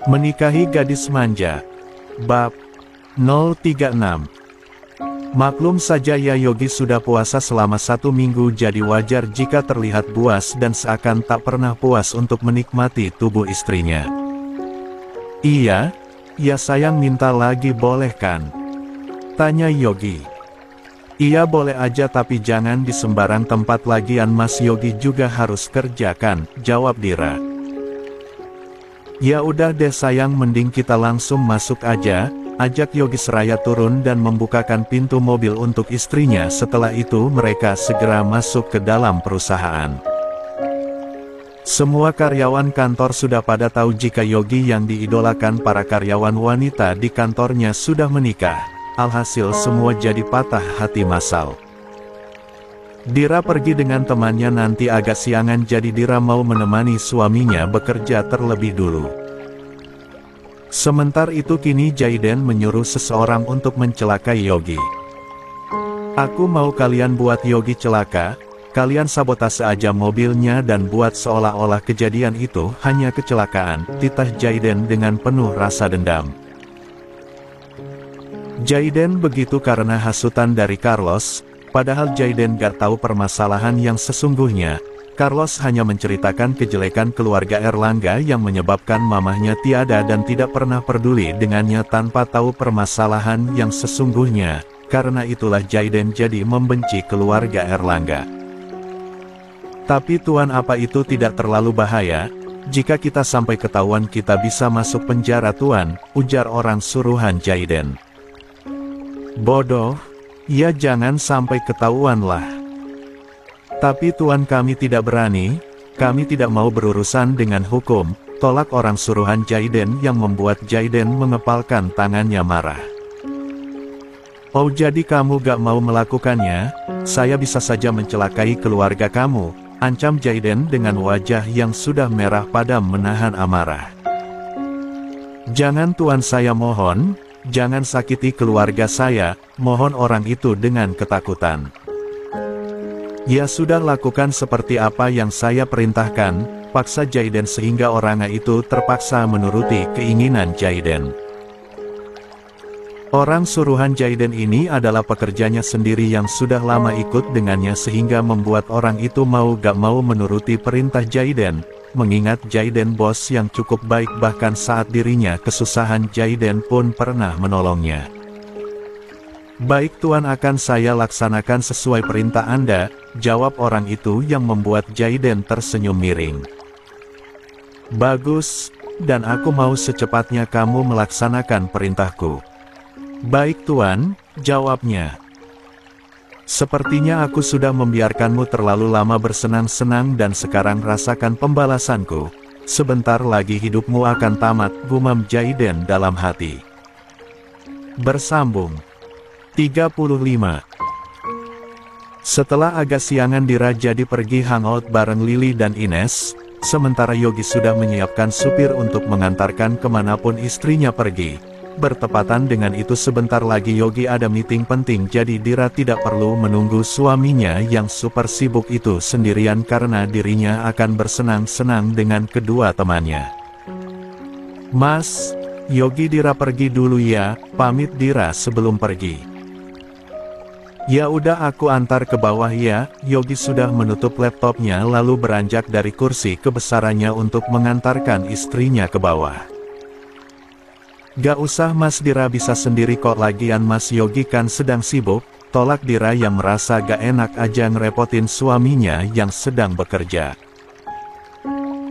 Menikahi gadis manja. Bab 036. Maklum saja ya, Yogi sudah puasa selama 1 minggu, jadi wajar jika terlihat buas dan seakan tak pernah puas untuk menikmati tubuh istrinya. Iya, ya sayang, minta lagi boleh kan? Tanya Yogi. Iya boleh aja, tapi jangan di sembarang tempat, lagian Mas Yogi juga harus kerja kan, jawab Dira. Ya udah deh sayang, mending kita langsung masuk aja, ajak Yogi seraya turun dan membukakan pintu mobil untuk istrinya. Setelah itu mereka segera masuk ke dalam perusahaan. Semua karyawan kantor sudah pada tahu jika Yogi yang diidolakan para karyawan wanita di kantornya sudah menikah. Alhasil semua jadi patah hati massal. Dira pergi dengan temannya nanti agak siangan, jadi Dira mau menemani suaminya bekerja terlebih dulu. Sementara itu kini Jaiden menyuruh seseorang untuk mencelakai Yogi. Aku mau kalian buat Yogi celaka, kalian sabotase aja mobilnya dan buat seolah-olah kejadian itu hanya kecelakaan, titah Jaiden dengan penuh rasa dendam. Jaiden begitu karena hasutan dari Carlos. Padahal Jaiden gak tahu permasalahan yang sesungguhnya. Carlos hanya menceritakan kejelekan keluarga Erlangga yang menyebabkan mamahnya tiada dan tidak pernah peduli dengannya tanpa tahu permasalahan yang sesungguhnya. Karena itulah Jaiden jadi membenci keluarga Erlangga. Tapi Tuan, apa itu tidak terlalu bahaya? Jika kita sampai ketahuan kita bisa masuk penjara Tuan, ujar orang suruhan Jaiden. Bodoh. Ya jangan sampai ketahuan lah. Tapi Tuan, kami tidak berani, kami tidak mau berurusan dengan hukum, tolak orang suruhan Jaiden yang membuat Jaiden mengepalkan tangannya marah. Oh jadi kamu gak mau melakukannya? Saya bisa saja mencelakai keluarga kamu, ancam Jaiden dengan wajah yang sudah merah padam menahan amarah. Jangan Tuan, saya mohon. Jangan sakiti keluarga saya, mohon orang itu dengan ketakutan. Ya sudah, lakukan seperti apa yang saya perintahkan, paksa Jaiden sehingga orang itu terpaksa menuruti keinginan Jaiden. Orang suruhan Jaiden ini adalah pekerjanya sendiri yang sudah lama ikut dengannya sehingga membuat orang itu mau gak mau menuruti perintah Jaiden. Mengingat Jaiden bos yang cukup baik, bahkan saat dirinya kesusahan Jaiden pun pernah menolongnya. Baik Tuan, akan saya laksanakan sesuai perintah Anda, jawab orang itu yang membuat Jaiden tersenyum miring. Bagus, dan aku mau secepatnya kamu melaksanakan perintahku. Baik Tuan, jawabnya. Sepertinya aku sudah membiarkanmu terlalu lama bersenang-senang dan sekarang rasakan pembalasanku. Sebentar lagi hidupmu akan tamat, gumam Jaiden dalam hati. Bersambung 35. Setelah agak siangan Dira jadi pergi hangout bareng Lily dan Ines, sementara Yogi sudah menyiapkan supir untuk mengantarkan kemanapun istrinya pergi. Bertepatan dengan itu sebentar lagi Yogi ada meeting penting, jadi Dira tidak perlu menunggu suaminya yang super sibuk itu sendirian karena dirinya akan bersenang-senang dengan kedua temannya. Mas, Yogi, Dira pergi dulu ya, pamit Dira sebelum pergi. Ya udah, aku antar ke bawah ya. Yogi sudah menutup laptopnya lalu beranjak dari kursi kebesarannya untuk mengantarkan istrinya ke bawah. Gak usah Mas, Dira bisa sendiri kok, lagian Mas Yogi kan sedang sibuk, tolak Dira yang merasa gak enak aja ngerepotin suaminya yang sedang bekerja.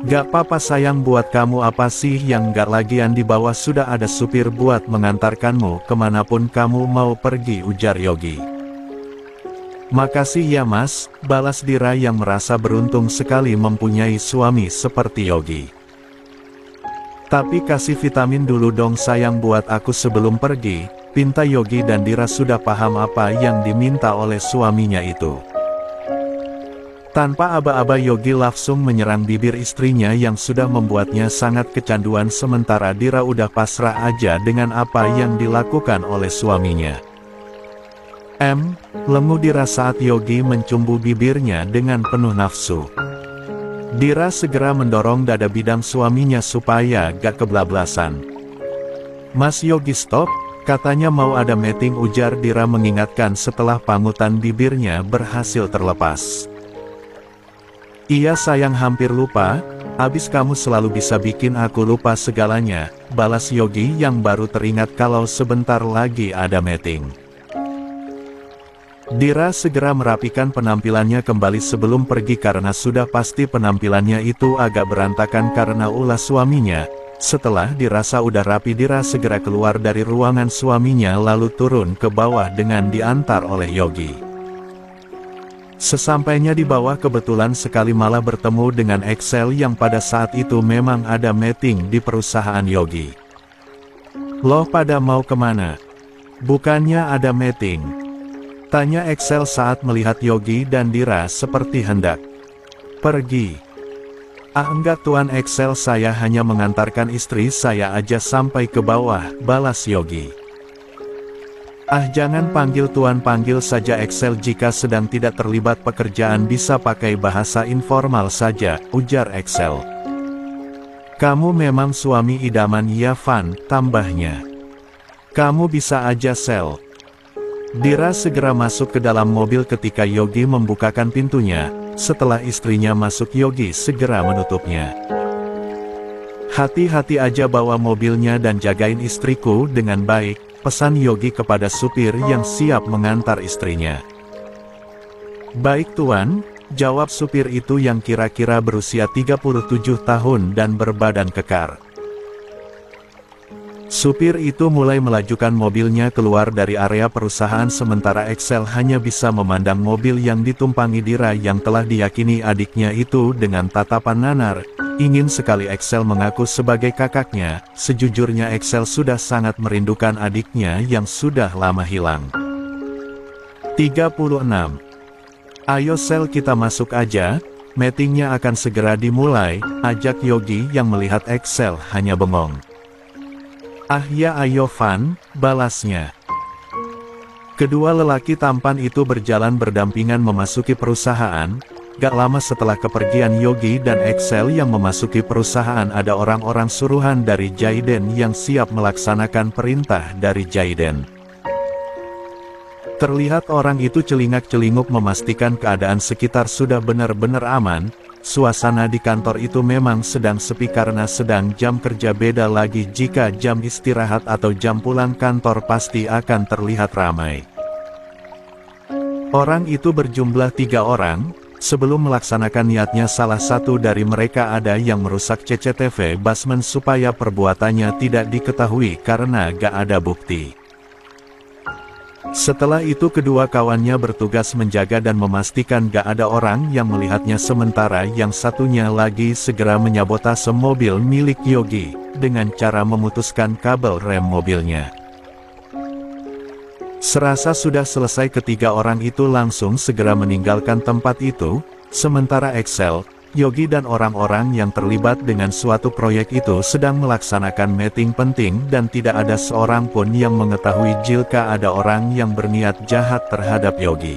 Gak apa-apa sayang, buat kamu apa sih yang gak, lagian di bawah sudah ada supir buat mengantarkanmu kemanapun kamu mau pergi, ujar Yogi. Makasih ya Mas, balas Dira yang merasa beruntung sekali mempunyai suami seperti Yogi. Tapi kasih vitamin dulu dong sayang buat aku sebelum pergi, pinta Yogi, dan Dira sudah paham apa yang diminta oleh suaminya itu. Tanpa aba-aba Yogi langsung menyerang bibir istrinya yang sudah membuatnya sangat kecanduan, sementara Dira udah pasrah aja dengan apa yang dilakukan oleh suaminya. Lengu Dira saat Yogi mencumbu bibirnya dengan penuh nafsu. Dira segera mendorong dada bidang suaminya supaya gak kebablasan. Mas Yogi stop, katanya mau ada meeting, ujar Dira mengingatkan setelah pangutan bibirnya berhasil terlepas. Iya sayang, hampir lupa, abis kamu selalu bisa bikin aku lupa segalanya, balas Yogi yang baru teringat kalau sebentar lagi ada meeting. Dira segera merapikan penampilannya kembali sebelum pergi karena sudah pasti penampilannya itu agak berantakan karena ulah suaminya. Setelah dirasa udah rapi, Dira segera keluar dari ruangan suaminya lalu turun ke bawah dengan diantar oleh Yogi. Sesampainya di bawah kebetulan sekali malah bertemu dengan Excel yang pada saat itu memang ada meeting di perusahaan Yogi. Loh, pada mau kemana? Bukannya ada meeting? Tanya Excel saat melihat Yogi dan Dira seperti hendak pergi. Ah enggak Tuan Excel, saya hanya mengantarkan istri saya aja sampai ke bawah, balas Yogi. Ah jangan panggil Tuan, panggil saja Excel, jika sedang tidak terlibat pekerjaan bisa pakai bahasa informal saja, ujar Excel. Kamu memang suami idaman ya Van, tambahnya. Kamu bisa aja Sel. Dira segera masuk ke dalam mobil ketika Yogi membukakan pintunya. Setelah istrinya masuk, Yogi segera menutupnya. Hati-hati aja bawa mobilnya dan jagain istriku dengan baik, pesan Yogi kepada supir yang siap mengantar istrinya. Baik Tuan, jawab supir itu yang kira-kira berusia 37 tahun dan berbadan kekar. Supir itu mulai melajukan mobilnya keluar dari area perusahaan sementara Excel hanya bisa memandang mobil yang ditumpangi Dira yang telah diyakini adiknya itu dengan tatapan nanar. Ingin sekali Excel mengaku sebagai kakaknya, sejujurnya Excel sudah sangat merindukan adiknya yang sudah lama hilang. 36. Ayo Sel, kita masuk aja, meetingnya akan segera dimulai, ajak Yogi yang melihat Excel hanya bengong. Ah ya ayo Van, balasnya. Kedua lelaki tampan itu berjalan berdampingan memasuki perusahaan. Gak lama setelah kepergian Yogi dan Excel yang memasuki perusahaan, ada orang-orang suruhan dari Jaiden yang siap melaksanakan perintah dari Jaiden. Terlihat orang itu celingak-celinguk memastikan keadaan sekitar sudah benar-benar aman. Suasana di kantor itu memang sedang sepi karena sedang jam kerja, beda lagi jika jam istirahat atau jam pulang kantor pasti akan terlihat ramai. Orang itu berjumlah 3 orang, sebelum melaksanakan niatnya salah satu dari mereka ada yang merusak CCTV basement supaya perbuatannya tidak diketahui karena gak ada bukti. Setelah itu kedua kawannya bertugas menjaga dan memastikan gak ada orang yang melihatnya, sementara yang satunya lagi segera menyabotase mobil milik Yogi, dengan cara memutuskan kabel rem mobilnya. Serasa sudah selesai, ketiga orang itu langsung segera meninggalkan tempat itu, sementara Excel, Yogi dan orang-orang yang terlibat dengan suatu proyek itu sedang melaksanakan meeting penting dan tidak ada seorang pun yang mengetahui jika ada orang yang berniat jahat terhadap Yogi.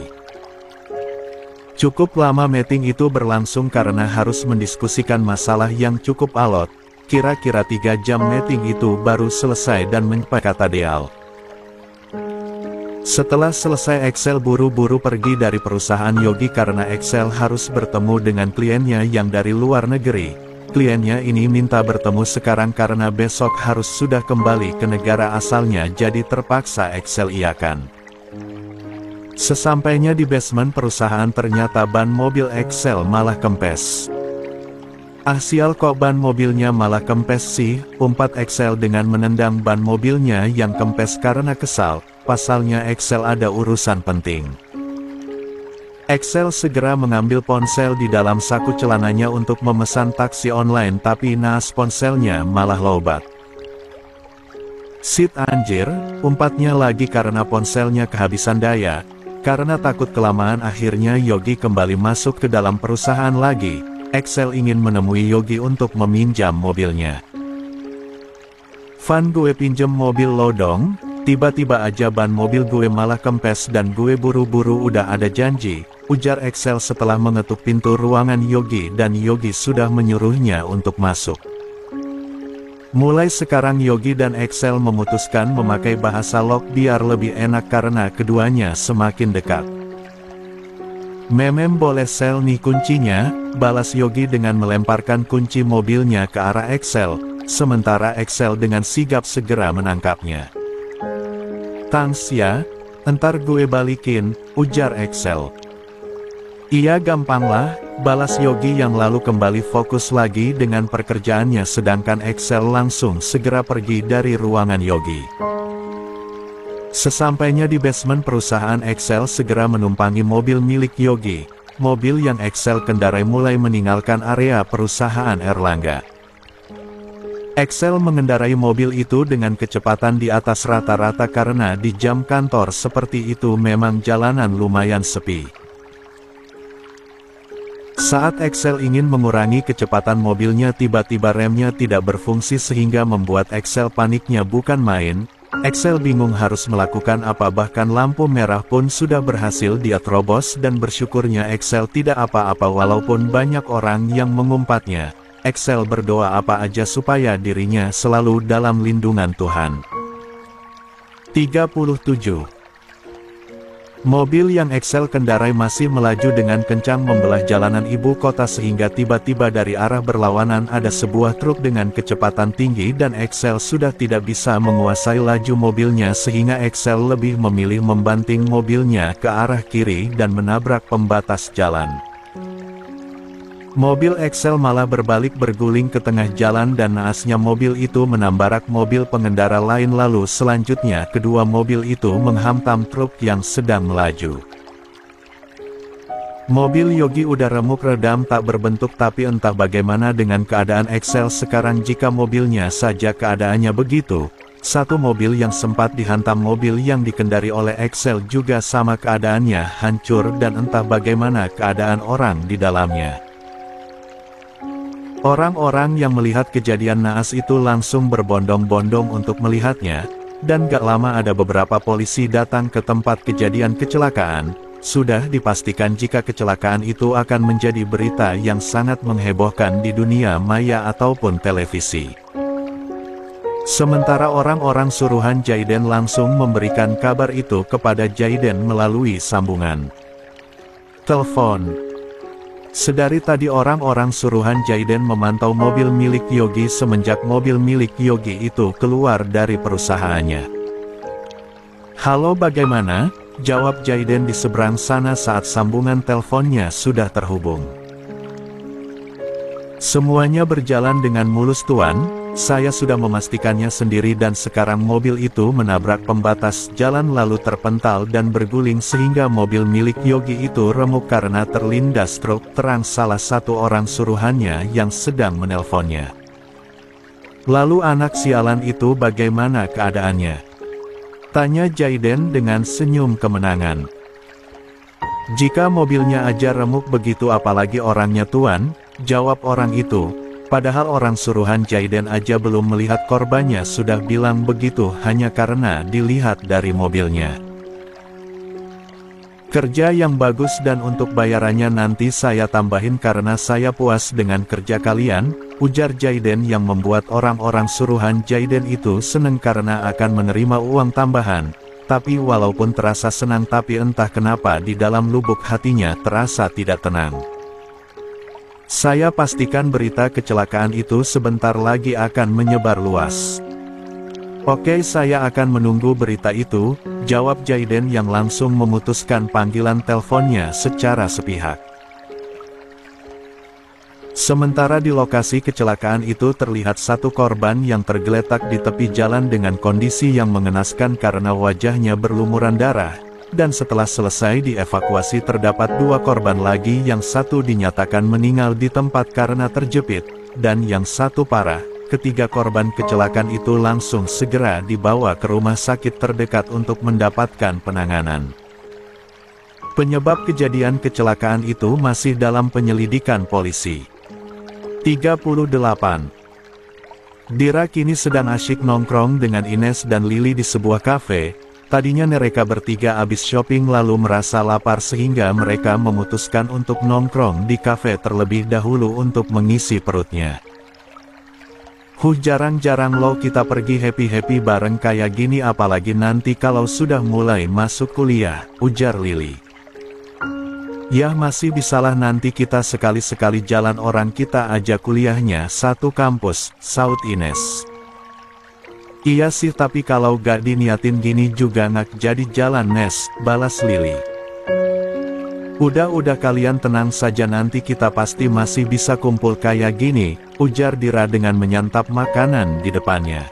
Cukup lama meeting itu berlangsung karena harus mendiskusikan masalah yang cukup alot. Kira-kira 3 jam meeting itu baru selesai dan kata Deal. Setelah selesai Excel buru-buru pergi dari perusahaan Yogi karena Excel harus bertemu dengan kliennya yang dari luar negeri. Kliennya ini minta bertemu sekarang karena besok harus sudah kembali ke negara asalnya, jadi terpaksa Excel iakan. Sesampainya di basement perusahaan ternyata ban mobil Excel malah kempes. Ah sial, kok ban mobilnya malah kempes sih, umpat Excel dengan menendang ban mobilnya yang kempes karena kesal. Pasalnya Excel ada urusan penting. Excel segera mengambil ponsel di dalam saku celananya untuk memesan taksi online, tapi naas ponselnya malah lowbat. Sit anjir, umpatnya lagi karena ponselnya kehabisan daya. Karena takut kelamaan akhirnya Yogi kembali masuk ke dalam perusahaan lagi. Excel ingin menemui Yogi untuk meminjam mobilnya. Van, gue pinjem mobil lo dong. Tiba-tiba aja ban mobil gue malah kempes dan gue buru-buru udah ada janji, ujar Excel setelah mengetuk pintu ruangan Yogi dan Yogi sudah menyuruhnya untuk masuk. Mulai sekarang Yogi dan Excel memutuskan memakai bahasa lock biar lebih enak karena keduanya semakin dekat. Memem boleh sel nih kuncinya, balas Yogi dengan melemparkan kunci mobilnya ke arah Excel, sementara Excel dengan sigap segera menangkapnya. Thanks ya, entar gue balikin, ujar Excel. Iya gampang lah, balas Yogi yang lalu kembali fokus lagi dengan pekerjaannya sedangkan Excel langsung segera pergi dari ruangan Yogi. Sesampainya di basement perusahaan Excel segera menumpangi mobil milik Yogi, mobil yang Excel kendarai mulai meninggalkan area perusahaan Erlangga. Excel mengendarai mobil itu dengan kecepatan di atas rata-rata karena di jam kantor seperti itu memang jalanan lumayan sepi. Saat Excel ingin mengurangi kecepatan mobilnya tiba-tiba remnya tidak berfungsi sehingga membuat Excel paniknya bukan main. Excel bingung harus melakukan apa bahkan lampu merah pun sudah berhasil dia terobos dan bersyukurnya Excel tidak apa-apa walaupun banyak orang yang mengumpatnya. Excel berdoa apa aja supaya dirinya selalu dalam lindungan Tuhan. 37. Mobil yang Excel kendarai masih melaju dengan kencang membelah jalanan ibu kota sehingga tiba-tiba dari arah berlawanan ada sebuah truk dengan kecepatan tinggi dan Excel sudah tidak bisa menguasai laju mobilnya sehingga Excel lebih memilih membanting mobilnya ke arah kiri dan menabrak pembatas jalan. Mobil Excel malah berbalik berguling ke tengah jalan dan naasnya mobil itu menabrak mobil pengendara lain lalu selanjutnya kedua mobil itu menghantam truk yang sedang melaju. Mobil Yogi udah remuk redam tak berbentuk tapi entah bagaimana dengan keadaan Excel sekarang jika mobilnya saja keadaannya begitu. Satu mobil yang sempat dihantam mobil yang dikendari oleh Excel juga sama keadaannya hancur dan entah bagaimana keadaan orang di dalamnya. Orang-orang yang melihat kejadian naas itu langsung berbondong-bondong untuk melihatnya, dan gak lama ada beberapa polisi datang ke tempat kejadian kecelakaan. Sudah dipastikan jika kecelakaan itu akan menjadi berita yang sangat menghebohkan di dunia maya ataupun televisi. Sementara orang-orang suruhan Jaiden langsung memberikan kabar itu kepada Jaiden melalui sambungan telepon. Sedari tadi orang-orang suruhan Jaiden memantau mobil milik Yogi semenjak mobil milik Yogi itu keluar dari perusahaannya. Halo bagaimana? Jawab Jaiden di seberang sana saat sambungan teleponnya sudah terhubung. Semuanya berjalan dengan mulus tuan. Saya sudah memastikannya sendiri dan sekarang mobil itu menabrak pembatas jalan lalu terpental dan berguling sehingga mobil milik Yogi itu remuk karena terlindas truk terang salah satu orang suruhannya yang sedang menelponnya. Lalu anak sialan itu bagaimana keadaannya? Tanya Jaiden dengan senyum kemenangan. Jika mobilnya aja remuk begitu apalagi orangnya tuan, jawab orang itu. Padahal orang suruhan Jaiden aja belum melihat korbannya sudah bilang begitu hanya karena dilihat dari mobilnya. Kerja yang bagus dan untuk bayarannya nanti saya tambahin karena saya puas dengan kerja kalian, ujar Jaiden yang membuat orang-orang suruhan Jaiden itu senang karena akan menerima uang tambahan. Tapi walaupun terasa senang tapi entah kenapa di dalam lubuk hatinya terasa tidak tenang. Saya pastikan berita kecelakaan itu sebentar lagi akan menyebar luas. Oke, saya akan menunggu berita itu, jawab Jaiden yang langsung memutuskan panggilan teleponnya secara sepihak. Sementara di lokasi kecelakaan itu terlihat satu korban yang tergeletak di tepi jalan dengan kondisi yang mengenaskan karena wajahnya berlumuran darah. Dan setelah selesai dievakuasi terdapat dua korban lagi yang satu dinyatakan meninggal di tempat karena terjepit, dan yang satu parah. Ketiga korban kecelakaan itu langsung segera dibawa ke rumah sakit terdekat untuk mendapatkan penanganan. Penyebab kejadian kecelakaan itu masih dalam penyelidikan polisi. 38. Dira kini sedang asyik nongkrong dengan Ines dan Lily di sebuah kafe. Tadinya mereka bertiga habis shopping lalu merasa lapar sehingga mereka memutuskan untuk nongkrong di kafe terlebih dahulu untuk mengisi perutnya. Jarang-jarang loh kita pergi happy-happy bareng kayak gini, apalagi nanti kalau sudah mulai masuk kuliah, ujar Lily. Ya masih bisalah, nanti kita sekali-sekali jalan, orang kita aja kuliahnya satu kampus, saut Ines. Iya sih, tapi kalau gak diniatin gini juga nggak jadi jalan Nes, balas Lily. Udah kalian tenang saja, nanti kita pasti masih bisa kumpul kayak gini, ujar Dira dengan menyantap makanan di depannya.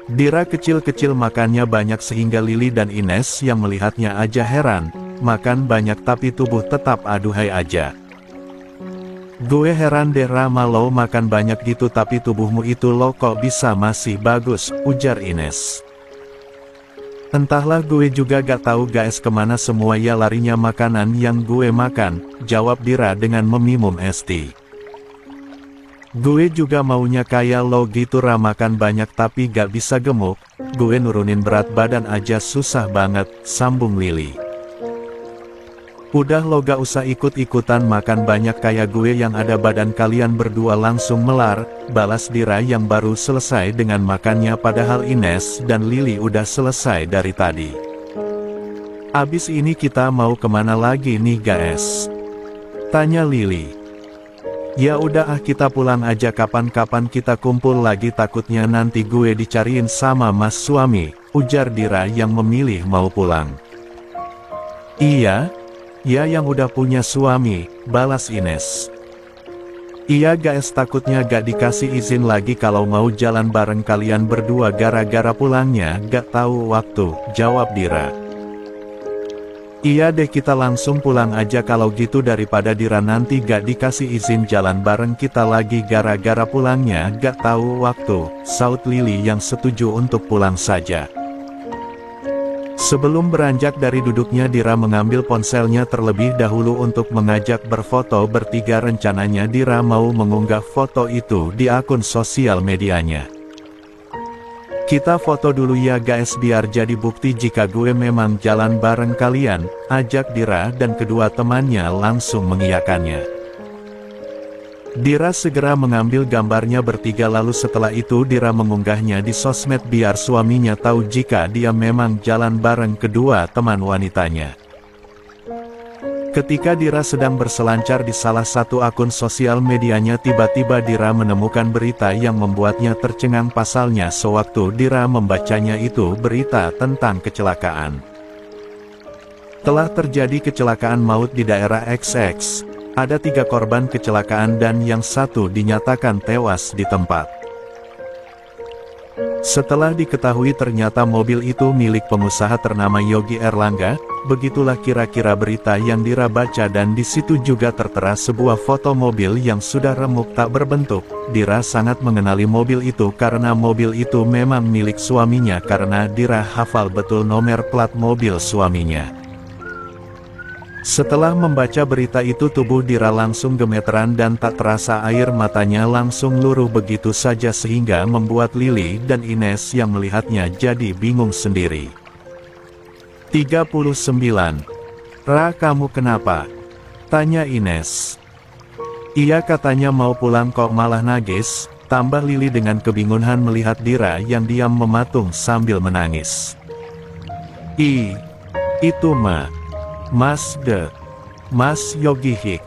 Dira kecil-kecil makannya banyak sehingga Lily dan Ines yang melihatnya aja heran, makan banyak tapi tubuh tetap aduhai aja. Gue heran deh Rama, lo makan banyak gitu tapi tubuhmu itu lo kok bisa masih bagus, ujar Ines. Entahlah, gue juga gak tahu guys kemana semua ya larinya makanan yang gue makan, jawab Dira dengan meminum es teh. Gue juga maunya kayak lo gitu Ra, makan banyak tapi gak bisa gemuk, gue nurunin berat badan aja susah banget, sambung Lily. Udah lo gak usah ikut-ikutan makan banyak kayak gue, yang ada badan kalian berdua langsung melar, balas Dira yang baru selesai dengan makannya padahal Ines dan Lily udah selesai dari tadi. Abis ini kita mau kemana lagi nih guys? Tanya Lily. Ya udah kita pulang aja, kapan-kapan kita kumpul lagi, takutnya nanti gue dicariin sama mas suami, ujar Dira yang memilih mau pulang. Iya? Ya yang udah punya suami, balas Ines. Iya guys, takutnya gak dikasih izin lagi kalau mau jalan bareng kalian berdua gara-gara pulangnya gak tahu waktu, jawab Dira. Iya deh kita langsung pulang aja kalau gitu, daripada Dira nanti gak dikasih izin jalan bareng kita lagi gara-gara pulangnya gak tahu waktu, saut Lily yang setuju untuk pulang saja. Sebelum beranjak dari duduknya, Dira mengambil ponselnya terlebih dahulu untuk mengajak berfoto bertiga. Rencananya Dira mau mengunggah foto itu di akun sosial medianya. Kita foto dulu ya guys biar jadi bukti jika gue memang jalan bareng kalian, ajak Dira dan kedua temannya langsung mengiyakannya. Dira segera mengambil gambarnya bertiga, lalu setelah itu Dira mengunggahnya di sosmed biar suaminya tahu jika dia memang jalan bareng kedua teman wanitanya. Ketika Dira sedang berselancar di salah satu akun sosial medianya, tiba-tiba Dira menemukan berita yang membuatnya tercengang. Pasalnya sewaktu Dira membacanya itu berita tentang kecelakaan. Telah terjadi kecelakaan maut di daerah XX. Ada 3 korban kecelakaan dan yang satu dinyatakan tewas di tempat. Setelah diketahui ternyata mobil itu milik pengusaha ternama Yogi Erlangga, begitulah kira-kira berita yang Dira baca, dan di situ juga tertera sebuah foto mobil yang sudah remuk tak berbentuk. Dira sangat mengenali mobil itu karena mobil itu memang milik suaminya, karena Dira hafal betul nomor plat mobil suaminya. Setelah membaca berita itu tubuh Dira langsung gemeteran dan tak terasa air matanya langsung luruh begitu saja sehingga membuat Lily dan Ines yang melihatnya jadi bingung sendiri. 39. Ra, kamu kenapa? Tanya Ines. Iya katanya mau pulang kok malah nangis, tambah Lily dengan kebingungan melihat Dira yang diam mematung sambil menangis. Itu Mas Yogi Hik.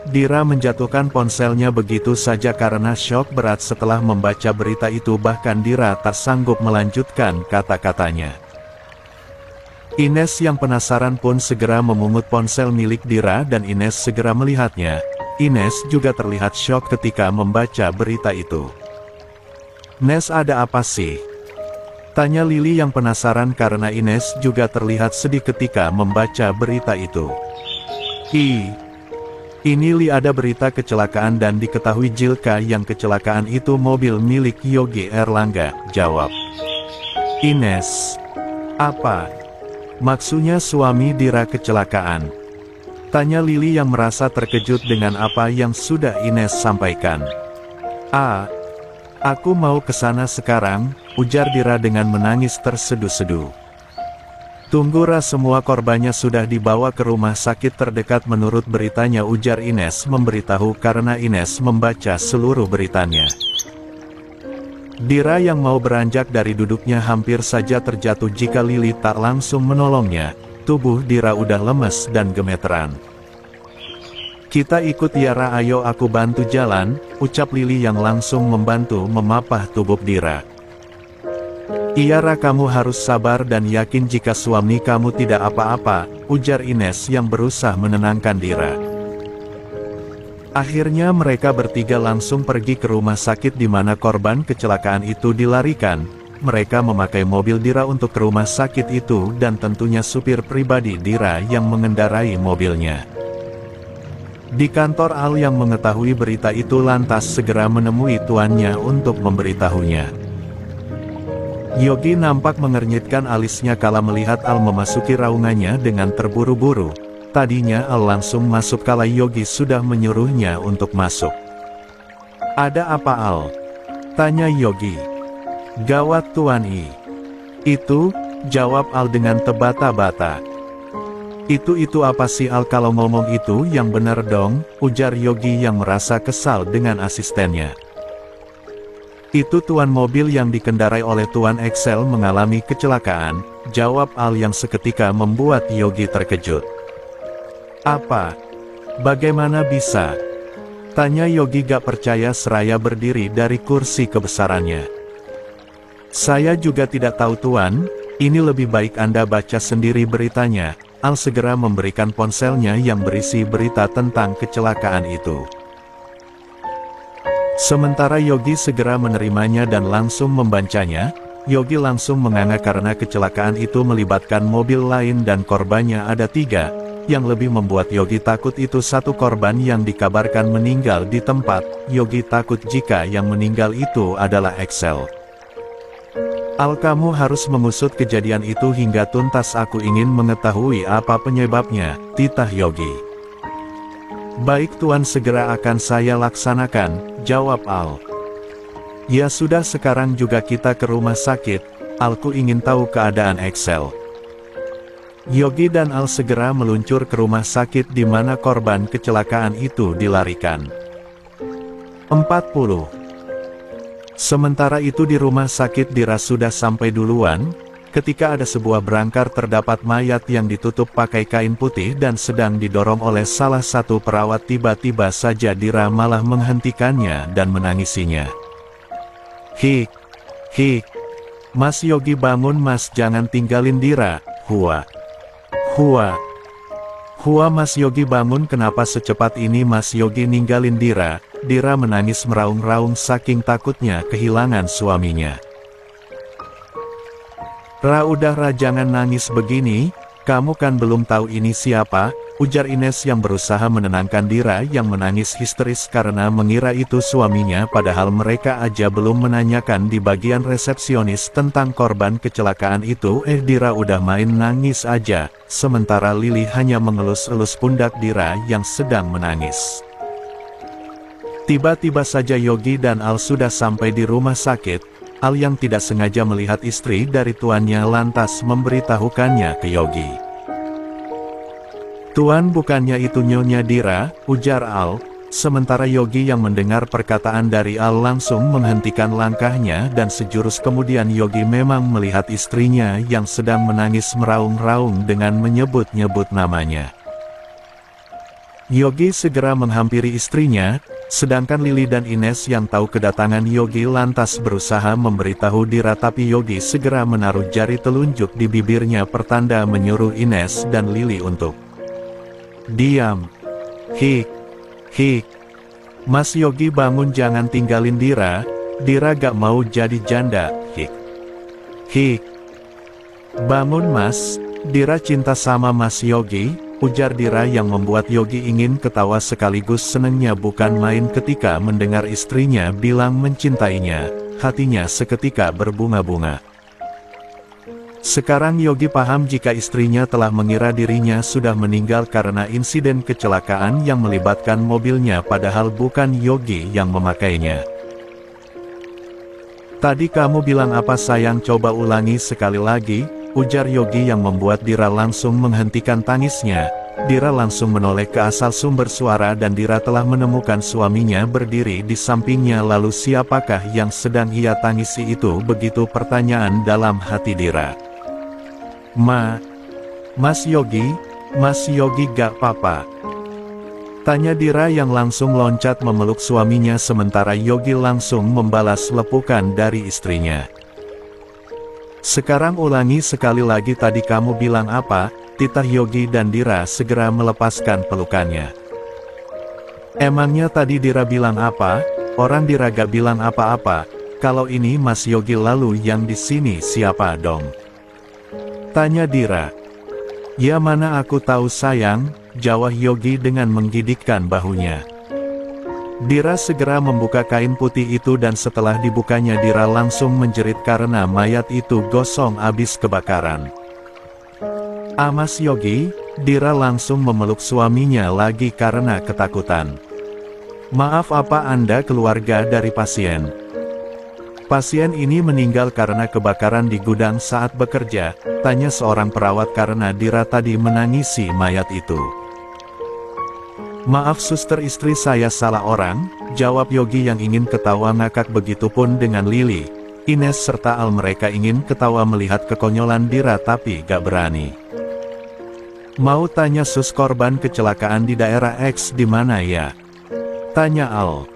Dira menjatuhkan ponselnya begitu saja karena syok berat setelah membaca berita itu, bahkan Dira tak sanggup melanjutkan kata-katanya. Ines yang penasaran pun segera memungut ponsel milik Dira dan Ines segera melihatnya. Ines juga terlihat syok ketika membaca berita itu. Nes, ada apa sih? Tanya Lily yang penasaran karena Ines juga terlihat sedih ketika membaca berita itu. Ini Li, ada berita kecelakaan dan diketahui jika yang kecelakaan itu mobil milik Yogi Erlangga, jawab Ines. Apa? Maksudnya suami Dira kecelakaan? Tanya Lily yang merasa terkejut dengan apa yang sudah Ines sampaikan. Aku mau ke sana sekarang, ujar Dira dengan menangis terseduh-seduh. Tunggu Ra, semua korbannya sudah dibawa ke rumah sakit terdekat menurut beritanya, ujar Ines memberitahu karena Ines membaca seluruh beritanya. Dira yang mau beranjak dari duduknya hampir saja terjatuh jika Lili tak langsung menolongnya. Tubuh Dira udah lemes dan gemeteran. Kita ikut ya Ra, ayo aku bantu jalan, ucap Lili yang langsung membantu memapah tubuh Dira. Iya Ra, kamu harus sabar dan yakin jika suami kamu tidak apa-apa, ujar Ines yang berusaha menenangkan Dira. Akhirnya mereka bertiga langsung pergi ke rumah sakit di mana korban kecelakaan itu dilarikan. Mereka memakai mobil Dira untuk ke rumah sakit itu dan tentunya supir pribadi Dira yang mengendarai mobilnya. Di kantor Al yang mengetahui berita itu lantas segera menemui tuannya untuk memberitahunya. Yogi nampak mengernyitkan alisnya kala melihat Al memasuki raungannya dengan terburu-buru. Tadinya Al langsung masuk kala Yogi sudah menyuruhnya untuk masuk. Ada apa Al? Tanya Yogi. Gawat Tuan I. Itu, jawab Al dengan terbata-bata. Itu apa sih Al, kalau ngomong itu yang benar dong, ujar Yogi yang merasa kesal dengan asistennya. Itu tuan mobil yang dikendarai oleh Tuan Excel mengalami kecelakaan, jawab Al yang seketika membuat Yogi terkejut. Apa? Bagaimana bisa? Tanya Yogi gak percaya seraya berdiri dari kursi kebesarannya. Saya juga tidak tahu Tuan, ini lebih baik Anda baca sendiri beritanya. Al segera memberikan ponselnya yang berisi berita tentang kecelakaan itu. Sementara Yogi segera menerimanya dan langsung membacanya. Yogi langsung menganga karena kecelakaan itu melibatkan mobil lain dan korbannya ada 3. Yang lebih membuat Yogi takut itu satu korban yang dikabarkan meninggal di tempat. Yogi takut jika yang meninggal itu adalah Excel. Al, kamu harus mengusut kejadian itu hingga tuntas, aku ingin mengetahui apa penyebabnya, titah Yogi. Baik Tuan, segera akan saya laksanakan, jawab Al. Ya sudah, sekarang juga kita ke rumah sakit, Alku ingin tahu keadaan Excel. Yogi dan Al segera meluncur ke rumah sakit di mana korban kecelakaan itu dilarikan. 40. Sementara itu di rumah sakit Dira sudah sampai duluan. Ketika ada sebuah berangkar terdapat mayat yang ditutup pakai kain putih dan sedang didorong oleh salah satu perawat, tiba-tiba saja Dira malah menghentikannya dan menangisinya. Hik, hik. Mas Yogi, bangun Mas, jangan tinggalin Dira. Hua. Mas Yogi, bangun, kenapa secepat ini Mas Yogi ninggalin Dira? Dira menangis meraung-raung saking takutnya kehilangan suaminya. Ra, udah Ra, jangan nangis begini, kamu kan belum tahu ini siapa, ujar Ines yang berusaha menenangkan Dira yang menangis histeris karena mengira itu suaminya, padahal mereka aja belum menanyakan di bagian resepsionis tentang korban kecelakaan itu. Dira udah main nangis aja, sementara Lili hanya mengelus-elus pundak Dira yang sedang menangis. Tiba-tiba saja Yogi dan Al sudah sampai di rumah sakit. Al yang tidak sengaja melihat istri dari tuannya lantas memberitahukannya ke Yogi. Tuan, bukannya itu Nyonya Dira, ujar Al. Sementara Yogi yang mendengar perkataan dari Al langsung menghentikan langkahnya dan sejurus kemudian Yogi memang melihat istrinya yang sedang menangis meraung-raung dengan menyebut-nyebut namanya. Yogi segera menghampiri istrinya, sedangkan Lili dan Ines yang tahu kedatangan Yogi lantas berusaha memberitahu Dira, tapi Yogi segera menaruh jari telunjuk di bibirnya pertanda menyuruh Ines dan Lili untuk diam. Hik, hik. Mas Yogi, bangun, jangan tinggalin Dira. Dira gak mau jadi janda. Hik, hik. Bangun Mas, Dira cinta sama Mas Yogi, ujar Dira yang membuat Yogi ingin ketawa sekaligus senangnya bukan main ketika mendengar istrinya bilang mencintainya. Hatinya seketika berbunga-bunga. Sekarang Yogi paham jika istrinya telah mengira dirinya sudah meninggal karena insiden kecelakaan yang melibatkan mobilnya, padahal bukan Yogi yang memakainya. Tadi kamu bilang apa sayang, coba ulangi sekali lagi, ujar Yogi yang membuat Dira langsung menghentikan tangisnya. Dira langsung menoleh ke asal sumber suara dan Dira telah menemukan suaminya berdiri di sampingnya. Lalu siapakah yang sedang ia tangisi itu? Begitu pertanyaan dalam hati Dira. Mas Yogi gak apa-apa? Tanya Dira yang langsung loncat memeluk suaminya sementara Yogi langsung membalas lepukan dari istrinya. Sekarang ulangi sekali lagi, tadi kamu bilang apa? Titah Yogi dan Dira segera melepaskan pelukannya. Emangnya tadi Dira bilang apa? Orang Dira gak bilang apa-apa. Kalau ini Mas Yogi, lalu yang di sini siapa dong? Tanya Dira. Ya mana aku tahu sayang, jawab Yogi dengan menggigitkan bahunya. Dira segera membuka kain putih itu dan setelah dibukanya Dira langsung menjerit karena mayat itu gosong abis kebakaran. Mas Yogi, Dira langsung memeluk suaminya lagi karena ketakutan. Maaf, apa Anda keluarga dari pasien? Pasien ini meninggal karena kebakaran di gudang saat bekerja, tanya seorang perawat karena Dira tadi menangisi mayat itu. Maaf suster, istri saya salah orang, jawab Yogi yang ingin ketawa ngakak. Begitupun dengan Lili, Ines serta Al, mereka ingin ketawa melihat kekonyolan Dira tapi gak berani. Mau tanya sus, korban kecelakaan di daerah X di mana ya? Tanya Al.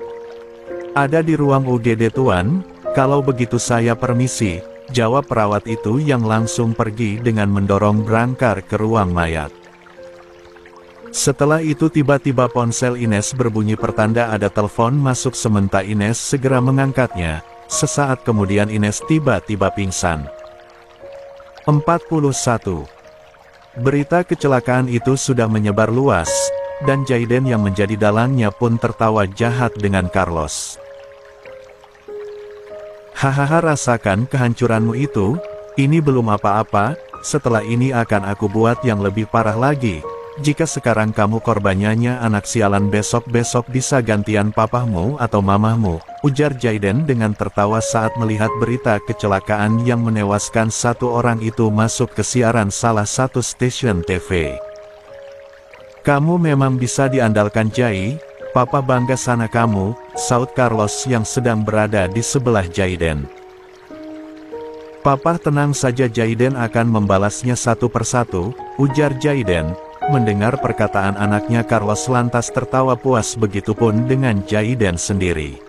Ada di ruang UGD tuan, kalau begitu saya permisi, jawab perawat itu yang langsung pergi dengan mendorong Brangkar ke ruang mayat. Setelah itu tiba-tiba ponsel Ines berbunyi pertanda ada telepon masuk sementara Ines segera mengangkatnya. Sesaat kemudian Ines tiba-tiba pingsan. 41. Berita kecelakaan itu sudah menyebar luas, dan Jaiden yang menjadi dalangnya pun tertawa jahat dengan Carlos. Hahaha, rasakan kehancuranmu itu, ini belum apa-apa, setelah ini akan aku buat yang lebih parah lagi. Jika sekarang kamu korbannya anak sialan, besok-besok bisa gantian papahmu atau mamahmu, ujar Jaiden dengan tertawa saat melihat berita kecelakaan yang menewaskan satu orang itu masuk ke siaran salah satu stasiun TV. Kamu memang bisa diandalkan Jai, papa bangga sana kamu, saut Carlos yang sedang berada di sebelah Jaiden. Papa tenang saja, Jaiden akan membalasnya satu persatu, ujar Jaiden. Mendengar perkataan anaknya, Carlos lantas tertawa puas, begitupun dengan Jaiden sendiri.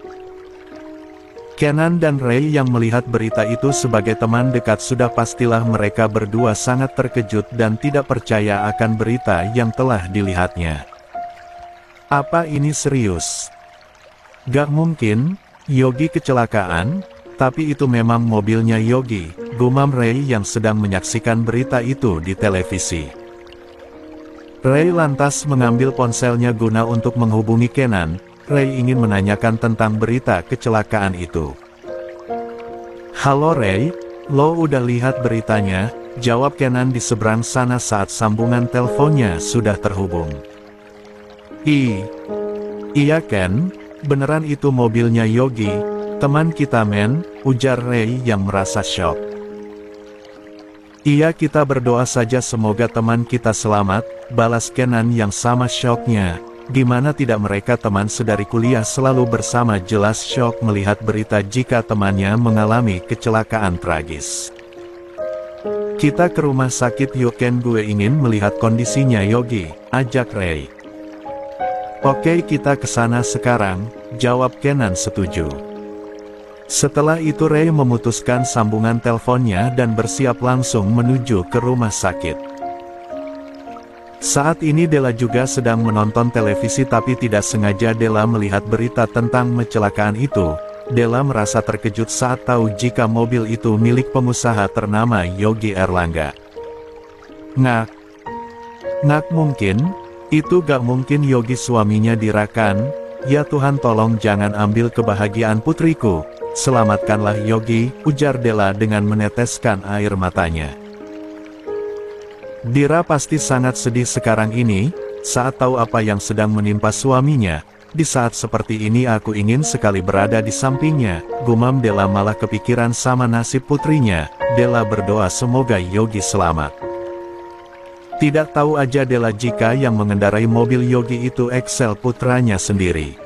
Kenan dan Ray yang melihat berita itu sebagai teman dekat sudah pastilah mereka berdua sangat terkejut dan tidak percaya akan berita yang telah dilihatnya. Apa ini serius? Gak mungkin, Yogi kecelakaan, tapi itu memang mobilnya Yogi, gumam Ray yang sedang menyaksikan berita itu di televisi. Ray lantas mengambil ponselnya guna untuk menghubungi Kenan. Ray ingin menanyakan tentang berita kecelakaan itu. Halo Ray, lo udah lihat beritanya? Jawab Kenan di seberang sana saat sambungan teleponnya sudah terhubung. Iya Ken, beneran itu mobilnya Yogi, teman kita men, ujar Ray yang merasa syok. Iya, kita berdoa saja semoga teman kita selamat, balas Kenan yang sama syoknya. Gimana tidak, mereka teman sedari kuliah selalu bersama. Jelas syok melihat berita jika temannya mengalami kecelakaan tragis. Kita ke rumah sakit yuk Ken, gue ingin melihat kondisinya Yogi, ajak Ray. Oke, kita ke sana sekarang, jawab Kenan setuju. Setelah itu Ray memutuskan sambungan teleponnya dan bersiap langsung menuju ke rumah sakit. Saat ini Della juga sedang menonton televisi tapi tidak sengaja Della melihat berita tentang kecelakaan itu. Della merasa terkejut saat tahu jika mobil itu milik pengusaha ternama Yogi Erlangga. Ngak mungkin, itu gak mungkin Yogi suaminya dirakan. Ya Tuhan, tolong jangan ambil kebahagiaan putriku. Selamatkanlah Yogi, ujar Della dengan meneteskan air matanya. Dira pasti sangat sedih sekarang ini, saat tahu apa yang sedang menimpa suaminya. Di saat seperti ini aku ingin sekali berada di sampingnya, gumam Della malah kepikiran sama nasib putrinya. Della berdoa semoga Yogi selamat. Tidak tahu aja Della jika yang mengendarai mobil Yogi itu Excel putranya sendiri.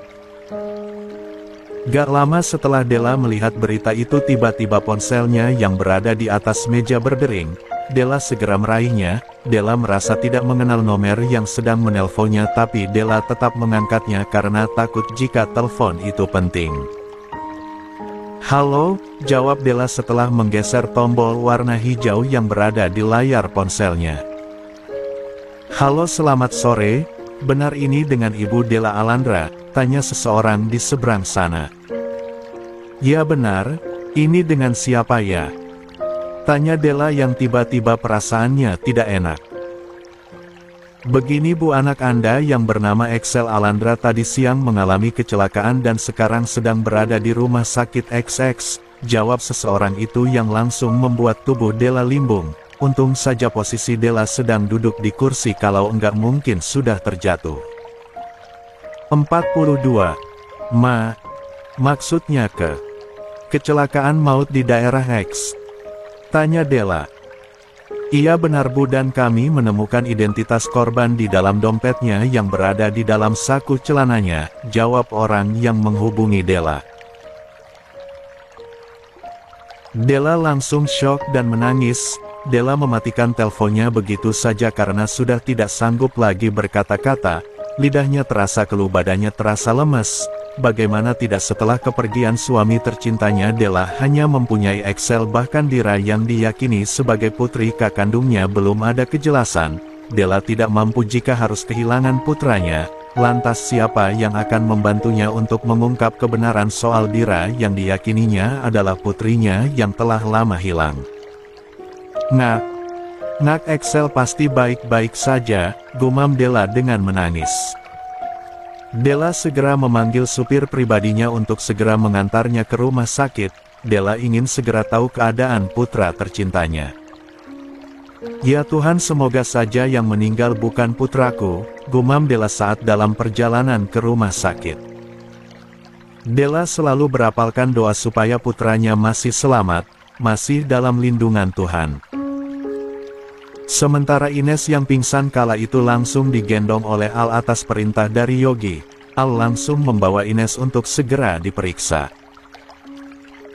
Gak lama setelah Della melihat berita itu tiba-tiba ponselnya yang berada di atas meja berdering. Della segera meraihnya. Della merasa tidak mengenal nomor yang sedang menelponnya tapi Della tetap mengangkatnya karena takut jika telepon itu penting. "Halo," jawab Della setelah menggeser tombol warna hijau yang berada di layar ponselnya. "Halo, selamat sore, benar ini dengan Ibu Della Alandra?" tanya seseorang di seberang sana. "Ya benar, ini dengan siapa ya?" tanya Della yang tiba-tiba perasaannya tidak enak. "Begini Bu, anak Anda yang bernama Excel Alandra tadi siang mengalami kecelakaan dan sekarang sedang berada di rumah sakit XX, jawab seseorang itu yang langsung membuat tubuh Della limbung. Untung saja posisi Della sedang duduk di kursi, kalau enggak mungkin sudah terjatuh. 42. Maksudnya kecelakaan maut di daerah X? Tanya Della. "Iya benar Bu, dan kami menemukan identitas korban di dalam dompetnya yang berada di dalam saku celananya," jawab orang yang menghubungi Della. Della langsung syok dan menangis. Della mematikan teleponnya begitu saja karena sudah tidak sanggup lagi berkata-kata. Lidahnya terasa keluh, badannya terasa lemes. Bagaimana tidak setelah kepergian suami tercintanya Della hanya mempunyai Excel, bahkan Dira yang diyakini sebagai putri kak kandungnya belum ada kejelasan. Della tidak mampu jika harus kehilangan putranya. Lantas siapa yang akan membantunya untuk mengungkap kebenaran soal Dira yang diyakininya adalah putrinya yang telah lama hilang? Nak Excel pasti baik-baik saja, gumam Della dengan menangis. Della segera memanggil supir pribadinya untuk segera mengantarnya ke rumah sakit. Della ingin segera tahu keadaan putra tercintanya. "Ya Tuhan, semoga saja yang meninggal bukan putraku," gumam Della saat dalam perjalanan ke rumah sakit. Della selalu berapalkan doa supaya putranya masih selamat, masih dalam lindungan Tuhan. Sementara Ines yang pingsan kala itu langsung digendong oleh Al atas perintah dari Yogi. Al langsung membawa Ines untuk segera diperiksa.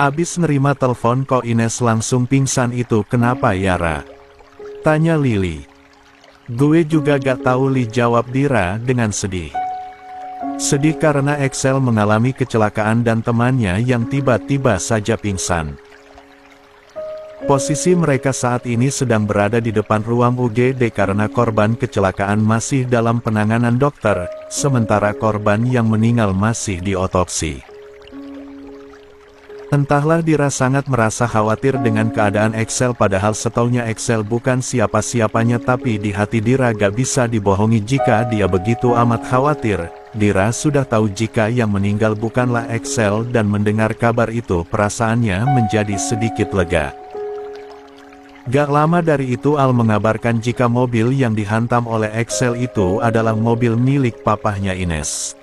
"Abis nerima telepon kok Ines langsung pingsan itu, kenapa Yara?" tanya Lili. "Gue juga gak tahu Li," jawab Dira dengan sedih. Sedih karena Excel mengalami kecelakaan dan temannya yang tiba-tiba saja pingsan. Posisi mereka saat ini sedang berada di depan ruang UGD karena korban kecelakaan masih dalam penanganan dokter, sementara korban yang meninggal masih diotopsi. Entahlah, Dira sangat merasa khawatir dengan keadaan Excel, padahal setaunya Excel bukan siapa-siapanya, tapi di hati Dira gak bisa dibohongi jika dia begitu amat khawatir. Dira sudah tahu jika yang meninggal bukanlah Excel, dan mendengar kabar itu perasaannya menjadi sedikit lega. Gak lama dari itu Al mengabarkan jika mobil yang dihantam oleh Excel itu adalah mobil milik papahnya Ines.